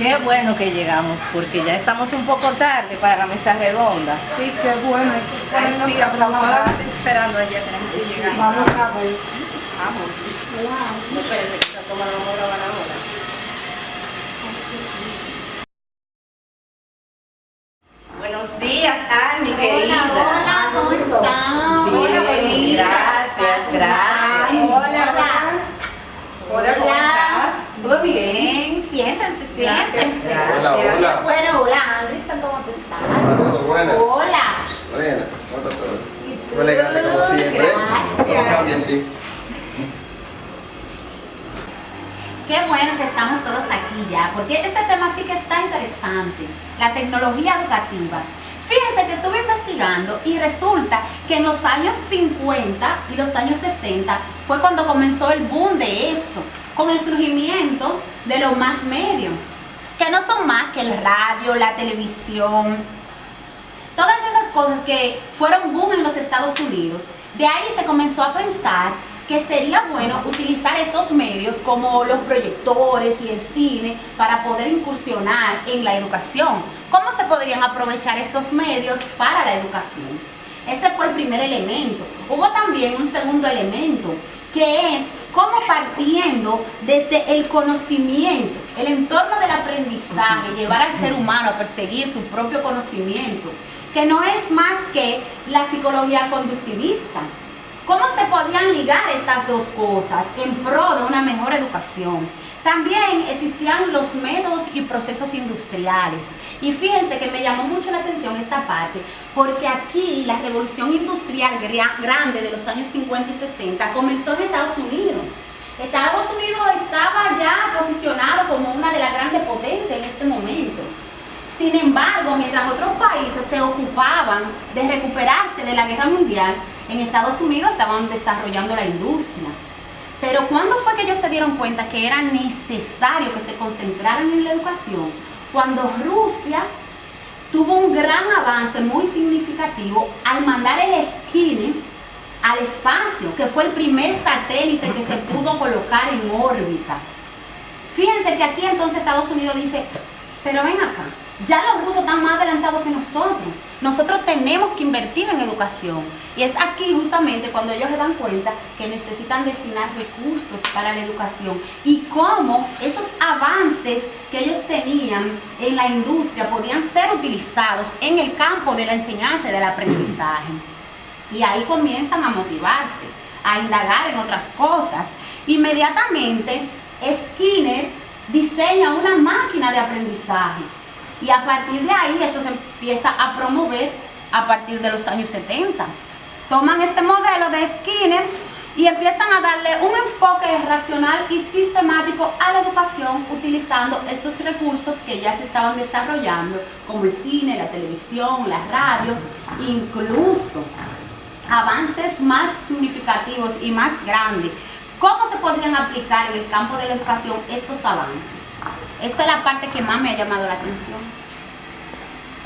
Qué bueno que llegamos, porque ya estamos un poco tarde para la mesa redonda. Sí, qué bueno. Ay, sí, a trabajar. Esperando allá, tenemos que llegar. Vamos a ver. Vamos. No, espérate, que esta toma la vamos a grabar ahora. Buenos días, Almi, querida. Hola, ¿cómo están? Bien, gracias, gracias. Hola, ¿cómo estás? ¿Todo bien? Siéntense, siéntense. Gracias. Qué bueno, hola, Andrés, ¿cómo te estás? Saludos, buenas. Hola. Lorena, ¿cómo está todo? Muy elegante como siempre. Gracias. Todo cambia en ti. Qué bueno que estamos todos aquí ya, porque este tema sí que está interesante, la tecnología educativa. Fíjense que estuve investigando y resulta que en los años 50 y los años 60 fue cuando comenzó el boom de esto, con el surgimiento de los más medios, que no son más que el radio, la televisión, todas esas cosas que fueron boom en los Estados Unidos. De ahí se comenzó a pensar que sería bueno utilizar estos medios como los proyectores y el cine para poder incursionar en la educación. ¿Cómo se podrían aprovechar estos medios para la educación? Ese fue el primer elemento. Hubo también un segundo elemento, que es cómo partiendo desde el conocimiento, el entorno del aprendizaje, llevar al ser humano a perseguir su propio conocimiento, que no es más que la psicología conductivista. ¿Cómo se podían ligar estas dos cosas en pro de una mejor educación? También existían los métodos y procesos industriales. Y fíjense que me llamó mucho la atención esta parte, porque aquí la revolución industrial grande de los años 50 y 60 comenzó en Estados Unidos. Estados Unidos estaba ya posicionado como una de las grandes potencias en este momento. Sin embargo, mientras otros países se ocupaban de recuperarse de la guerra mundial, en Estados Unidos estaban desarrollando la industria. Pero ¿cuándo fue que ellos se dieron cuenta que era necesario que se concentraran en la educación? Cuando Rusia tuvo un gran avance muy significativo al mandar el Sputnik al espacio, que fue el primer satélite que se pudo colocar en órbita. Fíjense que aquí entonces Estados Unidos dice, pero ven acá, ya los rusos están más adelantados que nosotros. Nosotros tenemos que invertir en educación. Y es aquí justamente cuando ellos se dan cuenta que necesitan destinar recursos para la educación. Y cómo esos avances que ellos tenían en la industria podían ser utilizados en el campo de la enseñanza y del aprendizaje. Y ahí comienzan a motivarse, a indagar en otras cosas. Inmediatamente, Skinner diseña una máquina de aprendizaje. Y a partir de ahí esto se empieza a promover a partir de los años 70. Toman este modelo de Skinner y empiezan a darle un enfoque racional y sistemático a la educación utilizando estos recursos que ya se estaban desarrollando, como el cine, la televisión, la radio, incluso avances más significativos y más grandes. ¿Cómo se podrían aplicar en el campo de la educación estos avances? Esa es la parte que más me ha llamado la atención.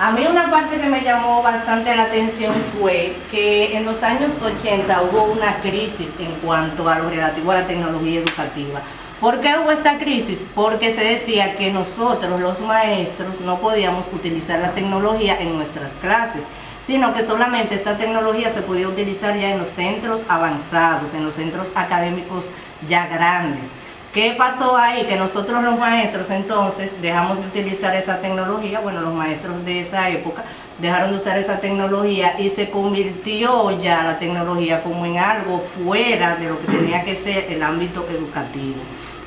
A mí una parte que me llamó bastante la atención fue que en los años 80 hubo una crisis en cuanto a lo relativo a la tecnología educativa. ¿Por qué hubo esta crisis? Porque se decía que nosotros, los maestros, no podíamos utilizar la tecnología en nuestras clases, sino que solamente esta tecnología se podía utilizar ya en los centros avanzados, en los centros académicos ya grandes. ¿Qué pasó ahí? Que nosotros los maestros entonces dejamos de utilizar esa tecnología, bueno, los maestros de esa época dejaron de usar esa tecnología y se convirtió ya la tecnología como en algo fuera de lo que tenía que ser el ámbito educativo.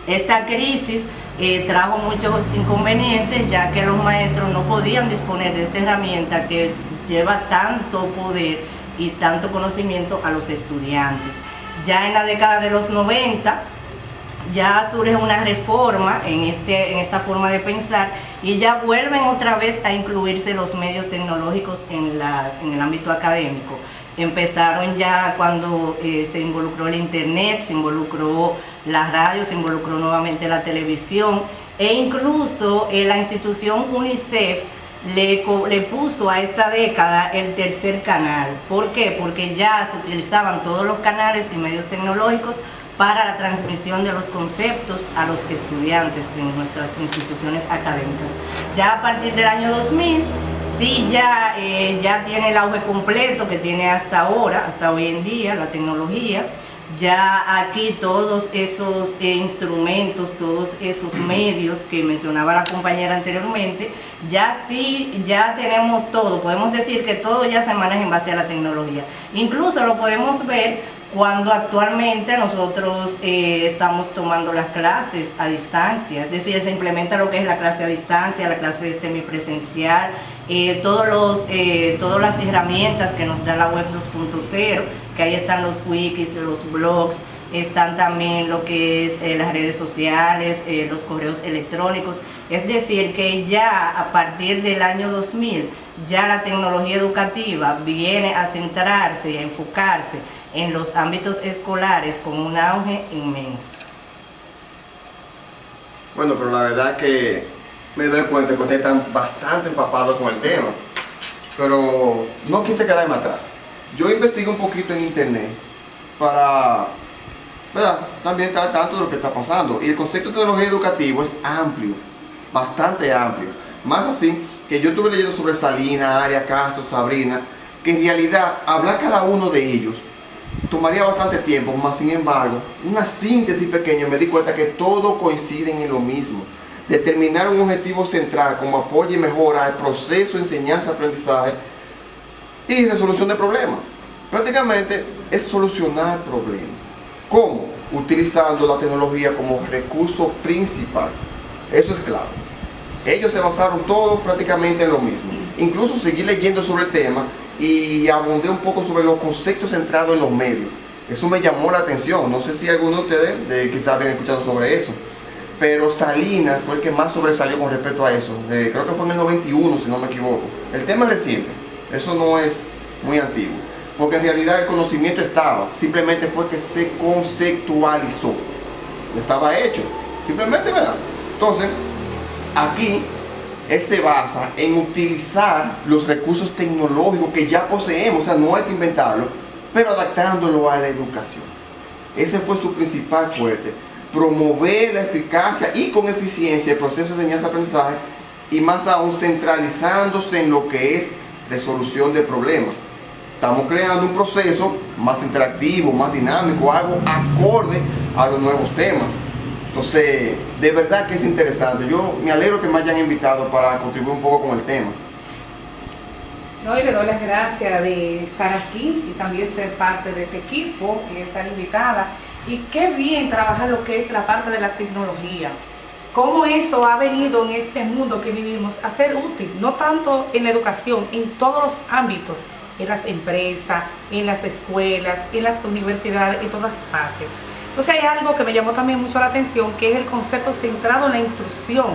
Esta crisis trajo muchos inconvenientes, ya que los maestros no podían disponer de esta herramienta que lleva tanto poder y tanto conocimiento a los estudiantes. Ya en la década de los 90, ya surge una reforma en esta forma de pensar y ya vuelven otra vez a incluirse los medios tecnológicos en el ámbito académico. Empezaron ya cuando se involucró el internet, se involucró la radio, se involucró nuevamente la televisión e incluso la institución UNICEF le puso a esta década el tercer canal. ¿Por qué? Porque ya se utilizaban todos los canales y medios tecnológicos para la transmisión de los conceptos a los estudiantes en nuestras instituciones académicas. Ya a partir del año 2000, sí ya tiene el auge completo que tiene hasta ahora, hasta hoy en día, la tecnología. Ya aquí todos esos instrumentos, todos esos medios que mencionaba la compañera anteriormente, ya tenemos todo, podemos decir que todo ya se maneja en base a la tecnología. Incluso lo podemos ver cuando actualmente nosotros estamos tomando las clases a distancia, es decir, se implementa lo que es la clase a distancia, la clase semipresencial, todas las herramientas que nos da la web 2.0, que ahí están los wikis, los blogs, están también lo que es las redes sociales, los correos electrónicos. Es decir, que ya a partir del año 2000, ya la tecnología educativa viene a centrarse y a enfocarse en los ámbitos escolares con un auge inmenso. Bueno, pero la verdad que me doy cuenta que ustedes están bastante empapados con el tema, pero no quise quedarme atrás. Yo investigué un poquito en internet para, ¿verdad?, también estar al tanto de lo que está pasando. Y el concepto de tecnología educativa es amplio, bastante amplio. Más así que yo estuve leyendo sobre Salinas, Arias, Castro, Sabrina, que en realidad hablar cada uno de ellos tomaría bastante tiempo, más sin embargo, una síntesis pequeña, me di cuenta que todos coinciden en lo mismo: determinar un objetivo central como apoyo y mejora al proceso de enseñanza-aprendizaje y resolución de problemas. Prácticamente es solucionar problemas. ¿Cómo? Utilizando la tecnología como recurso principal. Eso es clave. Ellos se basaron todos prácticamente en lo mismo. Incluso seguí leyendo sobre el tema y abundé un poco sobre los conceptos centrados en los medios. Eso me llamó la atención. No sé si alguno de ustedes quizás habían escuchado sobre eso, pero Salinas fue el que más sobresalió con respecto a eso. Creo que fue en el 91, si no me equivoco. El tema es reciente, eso no es muy antiguo, porque en realidad el conocimiento estaba, simplemente fue que se conceptualizó. Estaba hecho, simplemente, ¿verdad? Entonces, aquí él se basa en utilizar los recursos tecnológicos que ya poseemos, o sea, no hay que inventarlo, pero adaptándolo a la educación. Ese fue su principal fuerte: promover la eficacia y con eficiencia el proceso de enseñanza-aprendizaje, y más aún centralizándose en lo que es resolución de problemas. Estamos creando un proceso más interactivo, más dinámico, algo acorde a los nuevos temas. Entonces, de verdad que es interesante. Yo me alegro que me hayan invitado para contribuir un poco con el tema. No, y le doy las gracias de estar aquí y también ser parte de este equipo y estar invitada. Y qué bien trabajar lo que es la parte de la tecnología. Cómo eso ha venido en este mundo que vivimos a ser útil, no tanto en la educación, en todos los ámbitos, en las empresas, en las escuelas, en las universidades, en todas partes. Entonces hay algo que me llamó también mucho la atención, que es el concepto centrado en la instrucción.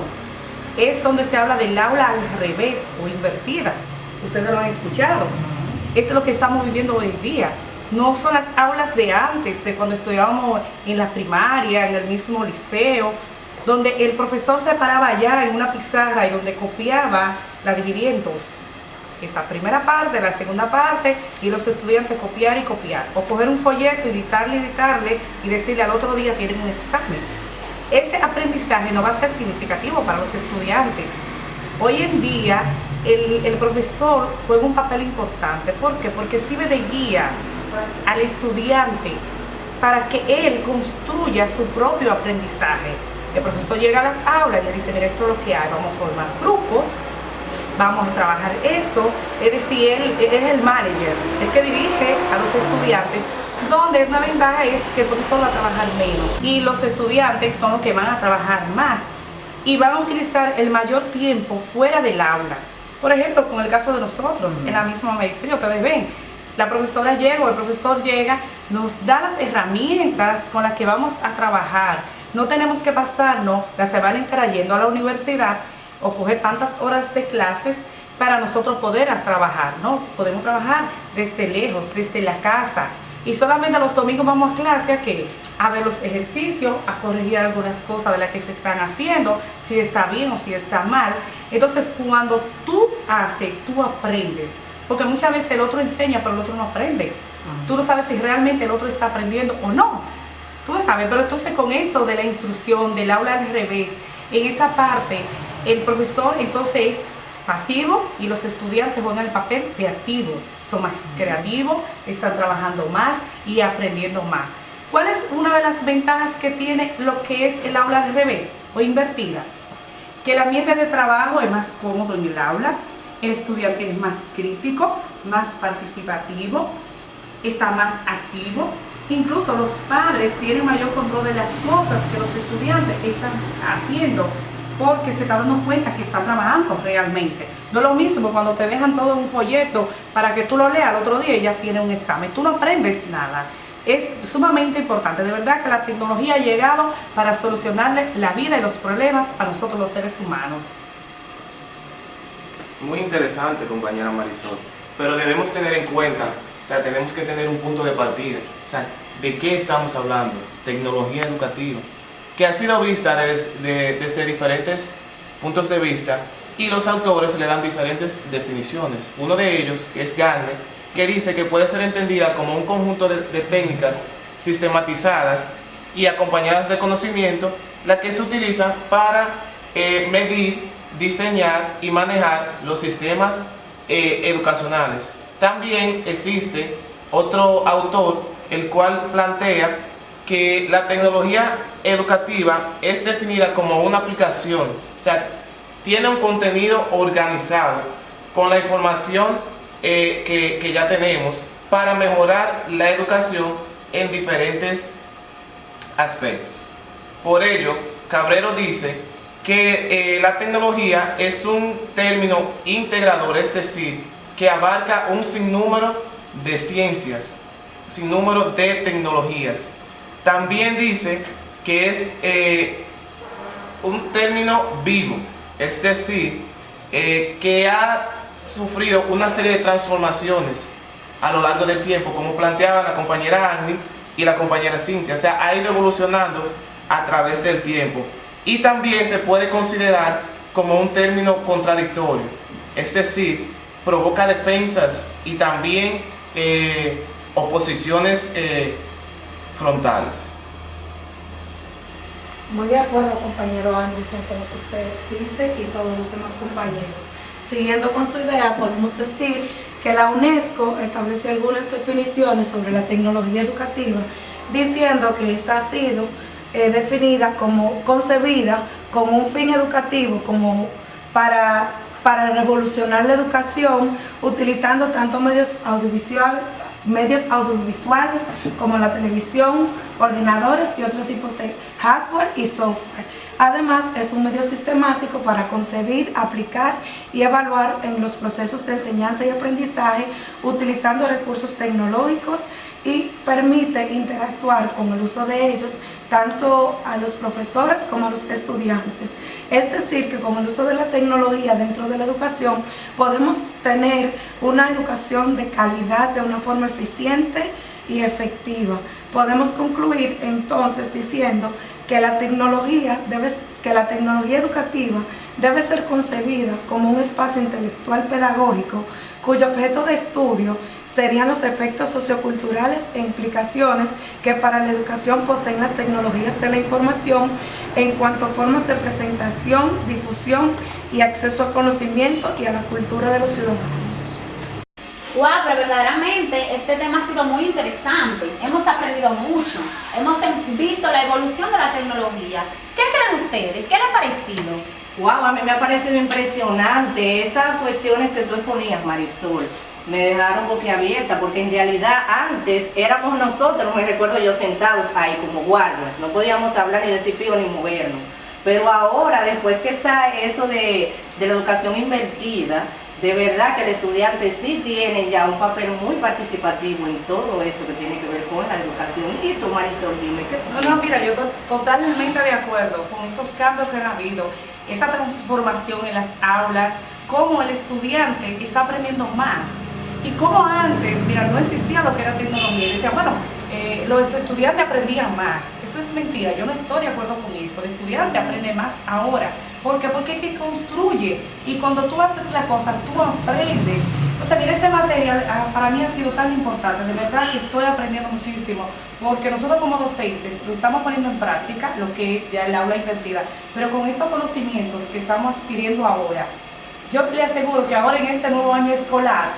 Es donde se habla del aula al revés o invertida. Ustedes lo han escuchado. Eso es lo que estamos viviendo hoy en día. No son las aulas de antes, de cuando estudiábamos en la primaria, en el mismo liceo, donde el profesor se paraba allá en una pizarra y donde copiaba, la dividía en dos. Esta primera parte, la segunda parte, y los estudiantes copiar y copiar. O coger un folleto, editarle y decirle al otro día tienen un examen. Ese aprendizaje no va a ser significativo para los estudiantes. Hoy en día el profesor juega un papel importante. ¿Por qué? Porque sirve de guía al estudiante para que él construya su propio aprendizaje. El profesor llega a las aulas y le dice: mira, esto es lo que hay, vamos a formar grupos, vamos a trabajar esto. Es decir, él es el manager, el que dirige a los estudiantes, donde una ventaja es que el profesor va a trabajar menos y los estudiantes son los que van a trabajar más y van a utilizar el mayor tiempo fuera del aula. Por ejemplo, con el caso de nosotros, en la misma maestría, ustedes ven, la profesora llega o el profesor llega, nos da las herramientas con las que vamos a trabajar. No tenemos que pasarnos la semana entera yendo a la universidad o coger tantas horas de clases para nosotros poder trabajar, ¿no? Podemos trabajar desde lejos, desde la casa. Y solamente los domingos vamos a clase a ver los ejercicios, a corregir algunas cosas de las que se están haciendo, si está bien o si está mal. Entonces, cuando tú haces, tú aprendes. Porque muchas veces el otro enseña, pero el otro no aprende. Tú no sabes si realmente el otro está aprendiendo o no. Tú sabes, pero entonces con esto de la instrucción, del aula al revés, en esta parte, el profesor entonces es pasivo y los estudiantes juegan el papel de activo. Son más creativos, están trabajando más y aprendiendo más. ¿Cuál es una de las ventajas que tiene lo que es el aula al revés o invertida? Que el ambiente de trabajo es más cómodo en el aula, el estudiante es más crítico, más participativo, está más activo. Incluso los padres tienen mayor control de las cosas que los estudiantes están haciendo porque se están dando cuenta que están trabajando realmente. No es lo mismo cuando te dejan todo en un folleto para que tú lo leas al otro día y ya tienes un examen. Tú no aprendes nada. Es sumamente importante. De verdad que la tecnología ha llegado para solucionarle la vida y los problemas a nosotros los seres humanos. Muy interesante, compañera Marisol. Pero debemos tener en cuenta, o sea, tenemos que tener un punto de partida. O sea, ¿de qué estamos hablando? Tecnología educativa, que ha sido vista desde diferentes puntos de vista y los autores le dan diferentes definiciones. Uno de ellos, que es Gardner, que dice que puede ser entendida como un conjunto de técnicas sistematizadas y acompañadas de conocimiento, la que se utiliza para medir, diseñar y manejar los sistemas educacionales. También existe otro autor, el cual plantea que la tecnología educativa es definida como una aplicación, o sea, tiene un contenido organizado con la información que ya tenemos para mejorar la educación en diferentes aspectos. Por ello, Cabrero dice que la tecnología es un término integrador, es decir, que abarca un sinnúmero de ciencias, sinnúmero de tecnologías. También dice que es un término vivo, es decir, que ha sufrido una serie de transformaciones a lo largo del tiempo, como planteaba la compañera Agni y la compañera Cintia. O sea, ha ido evolucionando a través del tiempo. Y también se puede considerar como un término contradictorio, es decir, provoca defensas y también oposiciones frontales. Muy de acuerdo, compañero Anderson, con lo que usted dice y todos los demás compañeros. Siguiendo con su idea, podemos decir que la UNESCO establece algunas definiciones sobre la tecnología educativa, diciendo que esta ha sido definida como concebida como un fin educativo, como para revolucionar la educación, utilizando tanto medios audiovisuales como la televisión, ordenadores y otros tipos de hardware y software. Además, es un medio sistemático para concebir, aplicar y evaluar en los procesos de enseñanza y aprendizaje, utilizando recursos tecnológicos, y permite interactuar con el uso de ellos tanto a los profesores como a los estudiantes. Es decir, que con el uso de la tecnología dentro de la educación podemos tener una educación de calidad de una forma eficiente y efectiva. Podemos concluir entonces diciendo que la tecnología educativa debe ser concebida como un espacio intelectual pedagógico cuyo objeto de estudio serían los efectos socioculturales e implicaciones que para la educación poseen las tecnologías de la información en cuanto a formas de presentación, difusión y acceso al conocimiento y a la cultura de los ciudadanos. Wow, pero verdaderamente este tema ha sido muy interesante. Hemos aprendido mucho, hemos visto la evolución de la tecnología. ¿Qué creen ustedes? ¿Qué les ha parecido? Wow, a mí me ha parecido impresionante esas cuestiones que tú exponías, Marisol. Me dejaron boquiabierta porque en realidad antes éramos nosotros, me recuerdo yo, sentados ahí como guardias, no podíamos hablar ni decir pío ni movernos. Pero ahora, después que está eso de la educación invertida, de verdad que el estudiante sí tiene ya un papel muy participativo en todo esto que tiene que ver con la educación. Y tú, Marisol, dime qué tú No, mira, yo totalmente de acuerdo con estos cambios que han habido, esa transformación en las aulas, cómo el estudiante está aprendiendo más. Y como antes, mira, no existía lo que era tecnología. Y decían, bueno, los estudiantes aprendían más. Eso es mentira, yo no estoy de acuerdo con eso. El estudiante aprende más ahora. ¿Por qué? Porque es que construye. Y cuando tú haces la cosa, tú aprendes. O sea, mira, este material para mí ha sido tan importante, de verdad que estoy aprendiendo muchísimo, porque nosotros como docentes lo estamos poniendo en práctica, lo que es ya el aula invertida, pero con estos conocimientos que estamos adquiriendo ahora, yo le aseguro que ahora en este nuevo año escolar,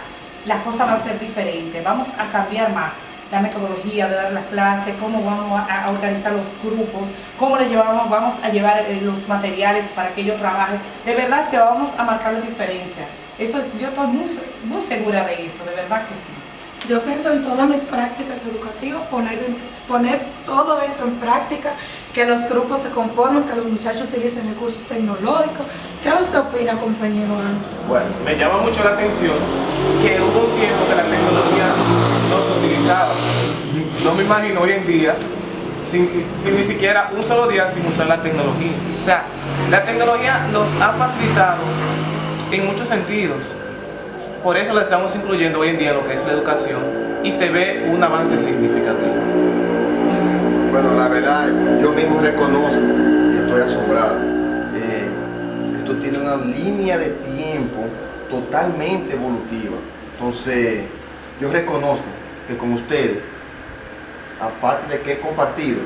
las cosas van a ser diferentes, vamos a cambiar más la metodología de dar las clases, cómo vamos a organizar los grupos, cómo les vamos a llevar los materiales para que ellos trabajen. De verdad que vamos a marcar la diferencia. Eso, yo estoy muy segura de eso, de verdad que sí. Yo pienso en todas mis prácticas educativas, poner todo esto en práctica, que los grupos se conformen, que los muchachos utilicen recursos tecnológicos. ¿Qué usted opina, compañero Anderson? Bueno, me llama mucho la atención que hubo un tiempo que la tecnología no se utilizaba. No me imagino hoy en día, sin ni siquiera un solo día sin usar la tecnología. O sea, la tecnología nos ha facilitado en muchos sentidos. Por eso la estamos incluyendo hoy en día en lo que es la educación y se ve un avance significativo. Bueno, la verdad, yo mismo reconozco que estoy asombrado. Esto tiene una línea de tiempo totalmente evolutiva. Entonces, yo reconozco que con ustedes, aparte de que he compartido,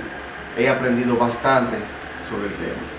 he aprendido bastante sobre el tema.